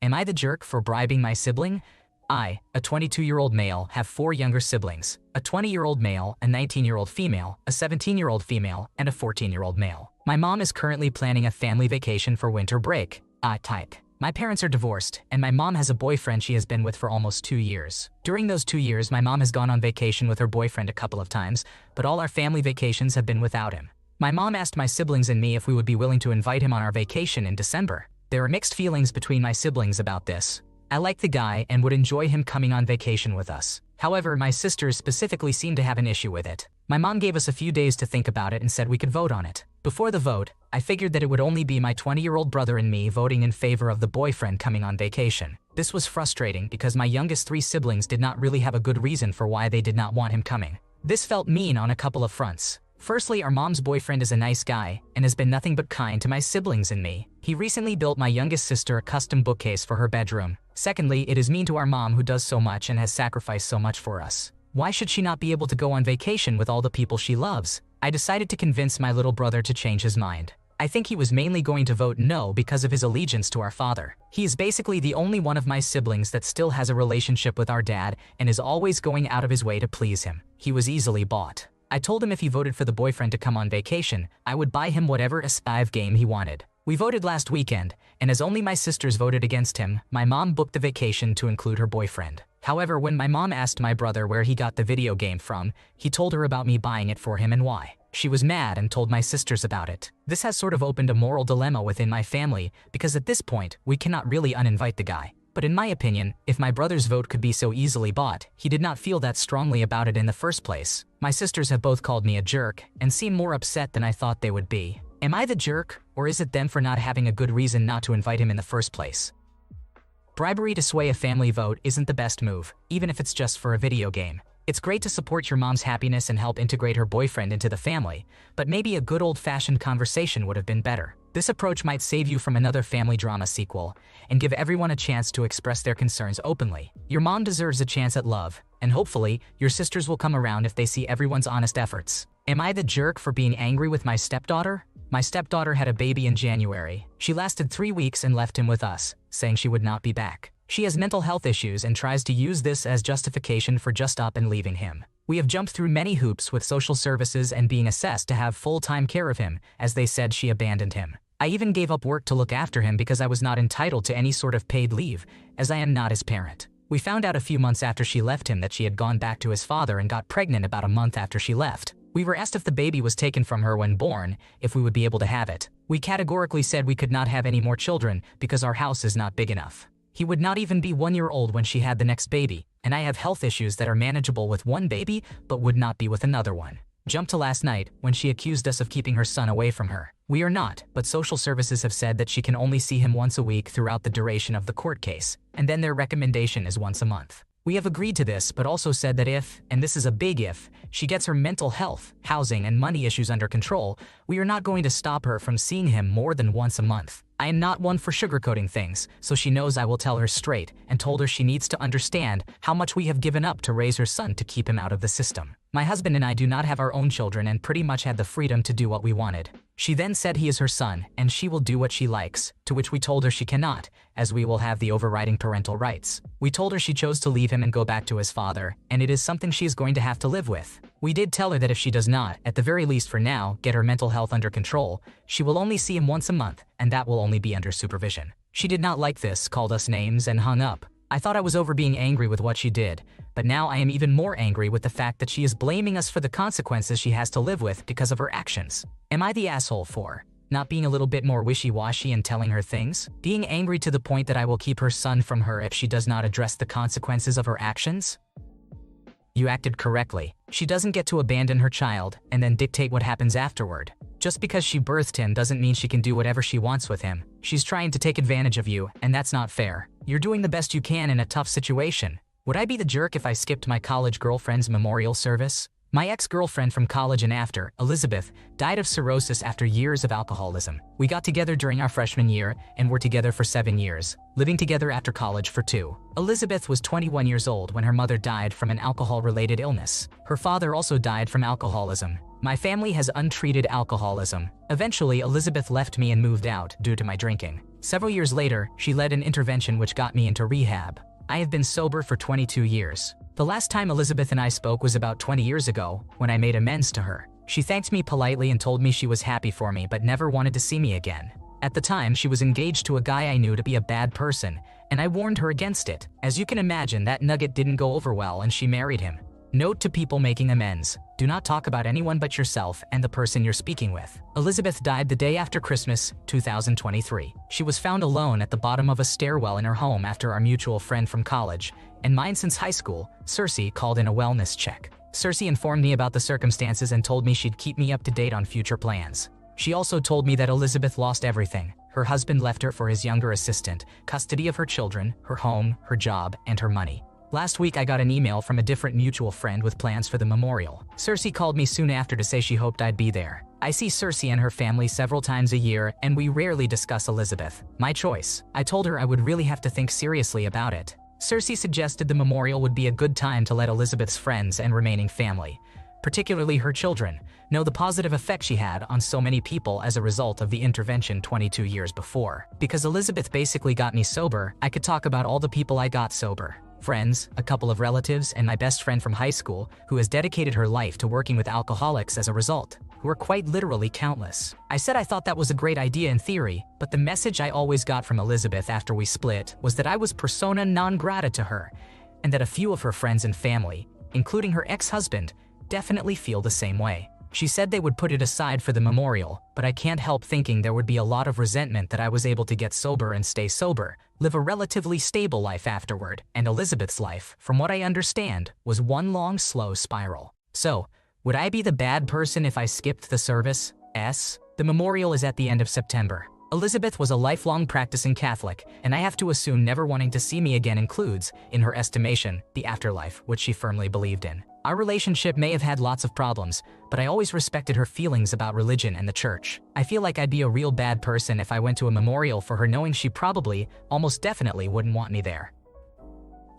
Am I the jerk for bribing my sibling? I, a 22-year-old male, have 4 younger siblings, a 20-year-old male, a 19-year-old female, a 17-year-old female, and a 14-year-old male. My mom is currently planning a family vacation for winter break. Type. My parents are divorced, and my mom has a boyfriend she has been with for almost 2 years. During those 2 years, my mom has gone on vacation with her boyfriend a couple of times, but all our family vacations have been without him. My mom asked my siblings and me if we would be willing to invite him on our vacation in December. There are mixed feelings between my siblings about this. I like the guy and would enjoy him coming on vacation with us. However, my sisters specifically seem to have an issue with it. My mom gave us a few days to think about it and said we could vote on it. Before the vote, I figured that it would only be my 20-year-old brother and me voting in favor of the boyfriend coming on vacation. This was frustrating because my youngest 3 siblings did not really have a good reason for why they did not want him coming. This felt mean on a couple of fronts. Firstly, our mom's boyfriend is a nice guy and has been nothing but kind to my siblings and me. He recently built my youngest sister a custom bookcase for her bedroom. Secondly, it is mean to our mom who does so much and has sacrificed so much for us. Why should she not be able to go on vacation with all the people she loves? I decided to convince my little brother to change his mind. I think he was mainly going to vote no because of his allegiance to our father. He is basically the only one of my siblings that still has a relationship with our dad and is always going out of his way to please him. He was easily bought. I told him if he voted for the boyfriend to come on vacation, I would buy him whatever S5 game he wanted. We voted last weekend, and as only my sisters voted against him, my mom booked the vacation to include her boyfriend. However, when my mom asked my brother where he got the video game from, he told her about me buying it for him and why. She was mad and told my sisters about it. This has sort of opened a moral dilemma within my family because at this point, we cannot really uninvite the guy. But in my opinion, if my brother's vote could be so easily bought, he did not feel that strongly about it in the first place. My sisters have both called me a jerk and seem more upset than I thought they would be. Am I the jerk, or is it them for not having a good reason not to invite him in the first place? Bribery to sway a family vote isn't the best move, even if it's just for a video game. It's great to support your mom's happiness and help integrate her boyfriend into the family, but maybe a good old-fashioned conversation would have been better. This approach might save you from another family drama sequel and give everyone a chance to express their concerns openly. Your mom deserves a chance at love, and hopefully, your sisters will come around if they see everyone's honest efforts. Am I the jerk for being angry with my stepdaughter? My stepdaughter had a baby in January. She lasted 3 weeks and left him with us, saying she would not be back. She has mental health issues and tries to use this as justification for just up and leaving him. We have jumped through many hoops with social services and being assessed to have full-time care of him, as they said she abandoned him. I even gave up work to look after him because I was not entitled to any sort of paid leave, as I am not his parent. We found out a few months after she left him that she had gone back to his father and got pregnant about a month after she left. We were asked if the baby was taken from her when born, if we would be able to have it. We categorically said we could not have any more children because our house is not big enough. He would not even be 1 year old when she had the next baby, and I have health issues that are manageable with one baby but would not be with another one. Jump to last night, when she accused us of keeping her son away from her. We are not, but social services have said that she can only see him once a week throughout the duration of the court case, and then their recommendation is once a month. We have agreed to this, but also said that if, and this is a big if, she gets her mental health, housing, and money issues under control, we are not going to stop her from seeing him more than once a month. I am not one for sugarcoating things, so she knows I will tell her straight and told her she needs to understand how much we have given up to raise her son to keep him out of the system. My husband and I do not have our own children and pretty much had the freedom to do what we wanted. She then said he is her son and she will do what she likes, to which we told her she cannot, as we will have the overriding parental rights. We told her she chose to leave him and go back to his father, and it is something she is going to have to live with. We did tell her that if she does not, at the very least for now, get her mental health under control, she will only see him once a month, and that will only be under supervision. She did not like this, called us names, and hung up. I thought I was over being angry with what she did, but now I am even more angry with the fact that she is blaming us for the consequences she has to live with because of her actions. Am I the asshole for not being a little bit more wishy-washy and telling her things? Being angry to the point that I will keep her son from her if she does not address the consequences of her actions? You acted correctly. She doesn't get to abandon her child and then dictate what happens afterward. Just because she birthed him doesn't mean she can do whatever she wants with him. She's trying to take advantage of you, and that's not fair. You're doing the best you can in a tough situation. Would I be the jerk if I skipped my college girlfriend's memorial service? My ex-girlfriend from college and after, Elizabeth, died of cirrhosis after years of alcoholism. We got together during our freshman year and were together for 7 years, living together after college for 2. Elizabeth was 21 years old when her mother died from an alcohol-related illness. Her father also died from alcoholism. My family has untreated alcoholism. Eventually, Elizabeth left me and moved out due to my drinking. Several years later, she led an intervention which got me into rehab. I have been sober for 22 years. The last time Elizabeth and I spoke was about 20 years ago, when I made amends to her. She thanked me politely and told me she was happy for me but never wanted to see me again. At the time, she was engaged to a guy I knew to be a bad person, and I warned her against it. As you can imagine, that nugget didn't go over well and she married him. Note to people making amends: do not talk about anyone but yourself and the person you're speaking with. Elizabeth died the day after Christmas, 2023. She was found alone at the bottom of a stairwell in her home after our mutual friend from college, and mine since high school, Cersei, called in a wellness check. Cersei informed me about the circumstances and told me she'd keep me up to date on future plans. She also told me that Elizabeth lost everything. Her husband left her for his younger assistant, custody of her children, her home, her job, and her money. Last week I got an email from a different mutual friend with plans for the memorial. Cersei called me soon after to say she hoped I'd be there. I see Cersei and her family several times a year, and we rarely discuss Elizabeth. My choice. I told her I would really have to think seriously about it. Cersei suggested the memorial would be a good time to let Elizabeth's friends and remaining family, particularly her children, know the positive effect she had on so many people as a result of the intervention 22 years before. Because Elizabeth basically got me sober, I could talk about all the people I got sober. Friends, a couple of relatives, and my best friend from high school, who has dedicated her life to working with alcoholics as a result, who are quite literally countless. I said I thought that was a great idea in theory, but the message I always got from Elizabeth after we split was that I was persona non grata to her, and that a few of her friends and family, including her ex-husband, definitely feel the same way. She said they would put it aside for the memorial, but I can't help thinking there would be a lot of resentment that I was able to get sober and stay sober, live a relatively stable life afterward, and Elizabeth's life, from what I understand, was one long slow spiral. So, would I be the bad person if I skipped the service? The memorial is at the end of September. Elizabeth was a lifelong practicing Catholic, and I have to assume never wanting to see me again includes, in her estimation, the afterlife, which she firmly believed in. Our relationship may have had lots of problems, but I always respected her feelings about religion and the church. I feel like I'd be a real bad person if I went to a memorial for her knowing she probably, almost definitely wouldn't want me there.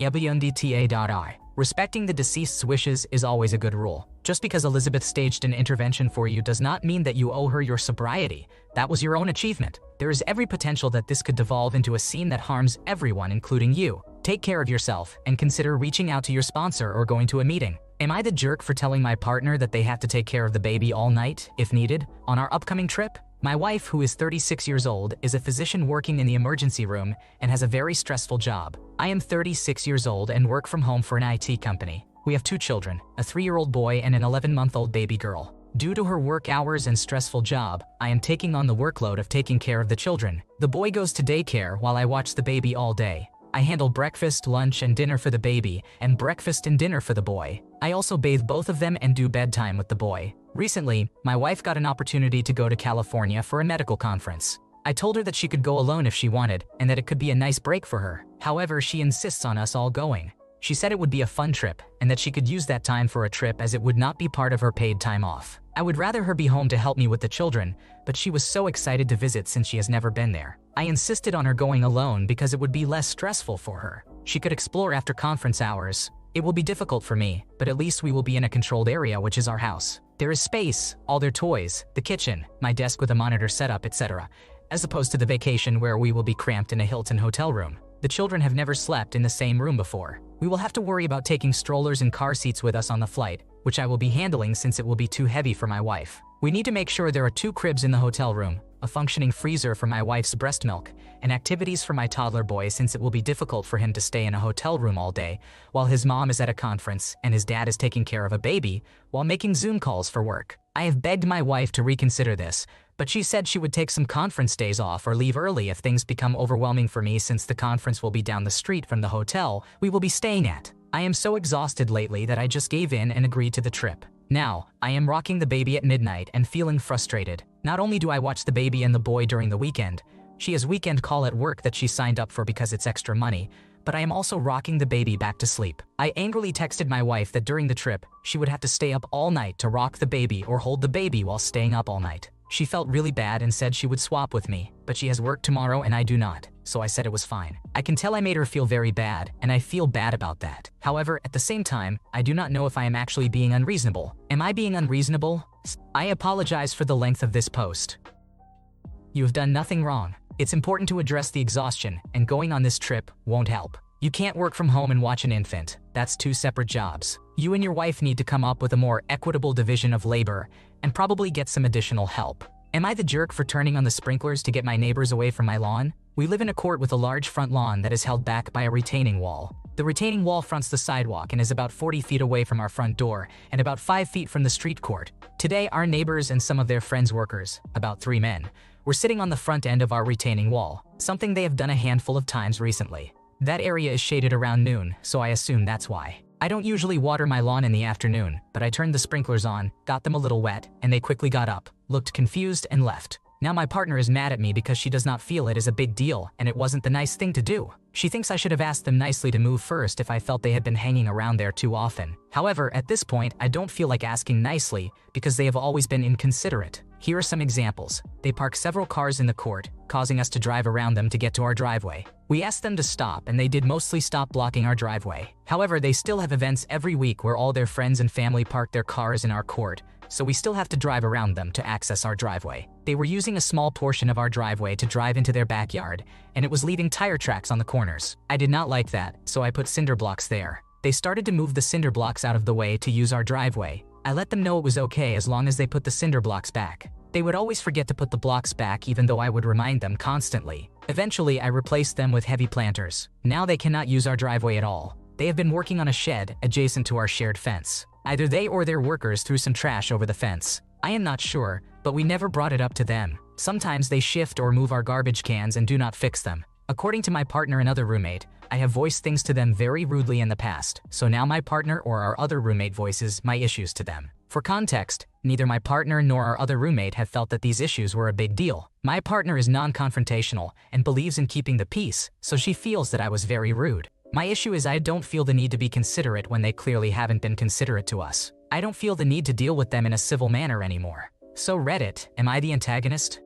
Stepdaughter. Respecting the deceased's wishes is always a good rule. Just because Elizabeth staged an intervention for you does not mean that you owe her your sobriety. That was your own achievement. There is every potential that this could devolve into a scene that harms everyone, including you. Take care of yourself and consider reaching out to your sponsor or going to a meeting. Am I the jerk for telling my partner that they have to take care of the baby all night, if needed, on our upcoming trip? My wife, who is 36 years old, is a physician working in the emergency room and has a very stressful job. I am 36 years old and work from home for an IT company. We have 2 children, a 3-year-old boy and an 11-month-old baby girl. Due to her work hours and stressful job, I am taking on the workload of taking care of the children. The boy goes to daycare while I watch the baby all day. I handle breakfast, lunch, and dinner for the baby, and breakfast and dinner for the boy. I also bathe both of them and do bedtime with the boy. Recently, my wife got an opportunity to go to California for a medical conference. I told her that she could go alone if she wanted, and that it could be a nice break for her. However, she insists on us all going. She said it would be a fun trip, and that she could use that time for a trip as it would not be part of her paid time off. I would rather her be home to help me with the children, but she was so excited to visit since she has never been there. I insisted on her going alone because it would be less stressful for her. She could explore after conference hours. It will be difficult for me, but at least we will be in a controlled area, which is our house. There is space, all their toys, the kitchen, my desk with a monitor setup, etc., as opposed to the vacation where we will be cramped in a Hilton hotel room. The children have never slept in the same room before. We will have to worry about taking strollers and car seats with us on the flight, which I will be handling since it will be too heavy for my wife. We need to make sure there are 2 cribs in the hotel room, a functioning freezer for my wife's breast milk, and activities for my toddler boy since it will be difficult for him to stay in a hotel room all day while his mom is at a conference and his dad is taking care of a baby while making Zoom calls for work. I have begged my wife to reconsider this, but she said she would take some conference days off or leave early if things become overwhelming for me since the conference will be down the street from the hotel we will be staying at. I am so exhausted lately that I just gave in and agreed to the trip. Now, I am rocking the baby at midnight and feeling frustrated. Not only do I watch the baby and the boy during the weekend, she has weekend call at work that she signed up for because it's extra money, but I am also rocking the baby back to sleep. I angrily texted my wife that during the trip, she would have to stay up all night to rock the baby or hold the baby while staying up all night. She felt really bad and said she would swap with me, but she has work tomorrow and I do not, so I said it was fine. I can tell I made her feel very bad, and I feel bad about that. However, at the same time, I do not know if I am actually being unreasonable. Am I being unreasonable? I apologize for the length of this post. You have done nothing wrong. It's important to address the exhaustion, and going on this trip won't help. You can't work from home and watch an infant. That's two separate jobs. You and your wife need to come up with a more equitable division of labor and probably get some additional help. Am I the jerk for turning on the sprinklers to get my neighbors away from my lawn? We live in a court with a large front lawn that is held back by a retaining wall. The retaining wall fronts the sidewalk and is about 40 feet away from our front door and about 5 feet from the street court. Today, our neighbors and some of their friends' workers, about 3 men, were sitting on the front end of our retaining wall, something they have done a handful of times recently. That area is shaded around noon, so I assume that's why. I don't usually water my lawn in the afternoon, but I turned the sprinklers on, got them a little wet, and they quickly got up, looked confused, and left. Now my partner is mad at me because she does not feel it is a big deal and it wasn't the nice thing to do. She thinks I should have asked them nicely to move first if I felt they had been hanging around there too often. However, at this point, I don't feel like asking nicely because they have always been inconsiderate. Here are some examples. They park several cars in the court, causing us to drive around them to get to our driveway. We asked them to stop and they did mostly stop blocking our driveway. However, they still have events every week where all their friends and family park their cars in our court, so we still have to drive around them to access our driveway. They were using a small portion of our driveway to drive into their backyard, and it was leaving tire tracks on the corners. I did not like that, so I put cinder blocks there. They started to move the cinder blocks out of the way to use our driveway. I let them know it was okay as long as they put the cinder blocks back. They would always forget to put the blocks back even though I would remind them constantly. Eventually, I replaced them with heavy planters. Now they cannot use our driveway at all. They have been working on a shed adjacent to our shared fence. Either they or their workers threw some trash over the fence. I am not sure, but we never brought it up to them. Sometimes they shift or move our garbage cans and do not fix them. According to my partner and other roommate, I have voiced things to them very rudely in the past, so now my partner or our other roommate voices my issues to them. For context, neither my partner nor our other roommate have felt that these issues were a big deal. My partner is non-confrontational and believes in keeping the peace, so she feels that I was very rude. My issue is I don't feel the need to be considerate when they clearly haven't been considerate to us. I don't feel the need to deal with them in a civil manner anymore. So Reddit, am I the antagonist?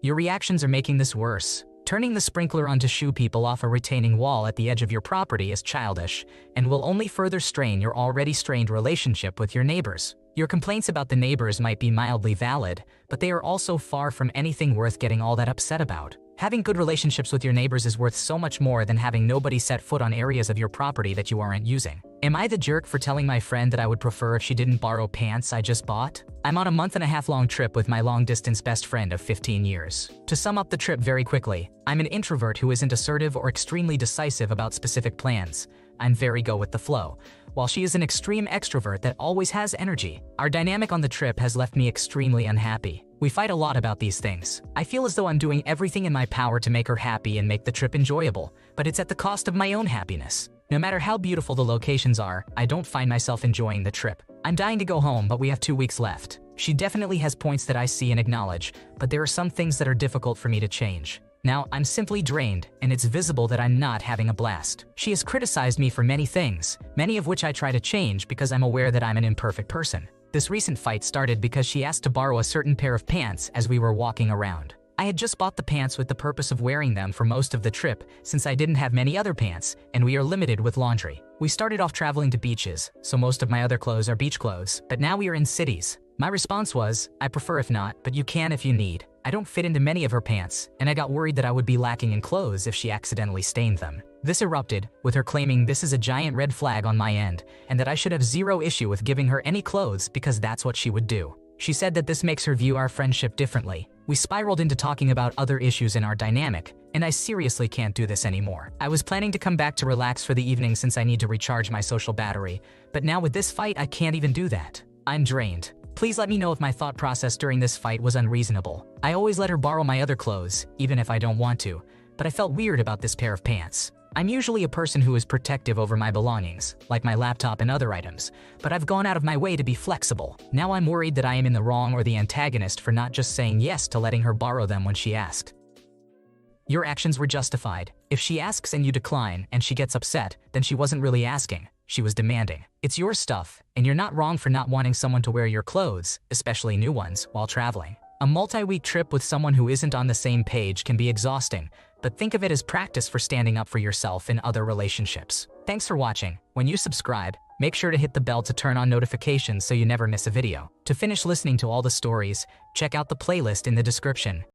Your reactions are making this worse. Turning the sprinkler on to shoo people off a retaining wall at the edge of your property is childish and will only further strain your already strained relationship with your neighbors. Your complaints about the neighbors might be mildly valid, but they are also far from anything worth getting all that upset about. Having good relationships with your neighbors is worth so much more than having nobody set foot on areas of your property that you aren't using. Am I the jerk for telling my friend that I would prefer if she didn't borrow pants I just bought? I'm on a month-and-a-half-long trip with my long-distance best friend of 15 years. To sum up the trip very quickly, I'm an introvert who isn't assertive or extremely decisive about specific plans. I'm very go with the flow, while she is an extreme extrovert that always has energy. Our dynamic on the trip has left me extremely unhappy. We fight a lot about these things. I feel as though I'm doing everything in my power to make her happy and make the trip enjoyable, but it's at the cost of my own happiness. No matter how beautiful the locations are, I don't find myself enjoying the trip. I'm dying to go home, but we have 2 weeks left. She definitely has points that I see and acknowledge, but there are some things that are difficult for me to change. Now, I'm simply drained, and it's visible that I'm not having a blast. She has criticized me for many things, many of which I try to change because I'm aware that I'm an imperfect person. This recent fight started because she asked to borrow a certain pair of pants as we were walking around. I had just bought the pants with the purpose of wearing them for most of the trip since I didn't have many other pants, and we are limited with laundry. We started off traveling to beaches, so most of my other clothes are beach clothes, but now we are in cities. My response was, I prefer if not, but you can if you need. I don't fit into many of her pants, and I got worried that I would be lacking in clothes if she accidentally stained them. This erupted, with her claiming this is a giant red flag on my end, and that I should have zero issue with giving her any clothes because that's what she would do. She said that this makes her view our friendship differently. We spiraled into talking about other issues in our dynamic, and I seriously can't do this anymore. I was planning to come back to relax for the evening since I need to recharge my social battery, but now with this fight I can't even do that. I'm drained. Please let me know if my thought process during this fight was unreasonable. I always let her borrow my other clothes, even if I don't want to, but I felt weird about this pair of pants. I'm usually a person who is protective over my belongings, like my laptop and other items, but I've gone out of my way to be flexible. Now I'm worried that I am in the wrong or the antagonist for not just saying yes to letting her borrow them when she asked. Your actions were justified. If she asks and you decline and she gets upset, then she wasn't really asking. She was demanding. It's your stuff, and you're not wrong for not wanting someone to wear your clothes, especially new ones, while traveling. A multi-week trip with someone who isn't on the same page can be exhausting, but think of it as practice for standing up for yourself in other relationships. Thanks for watching. When you subscribe, make sure to hit the bell to turn on notifications so you never miss a video. To finish listening to all the stories, check out the playlist in the description.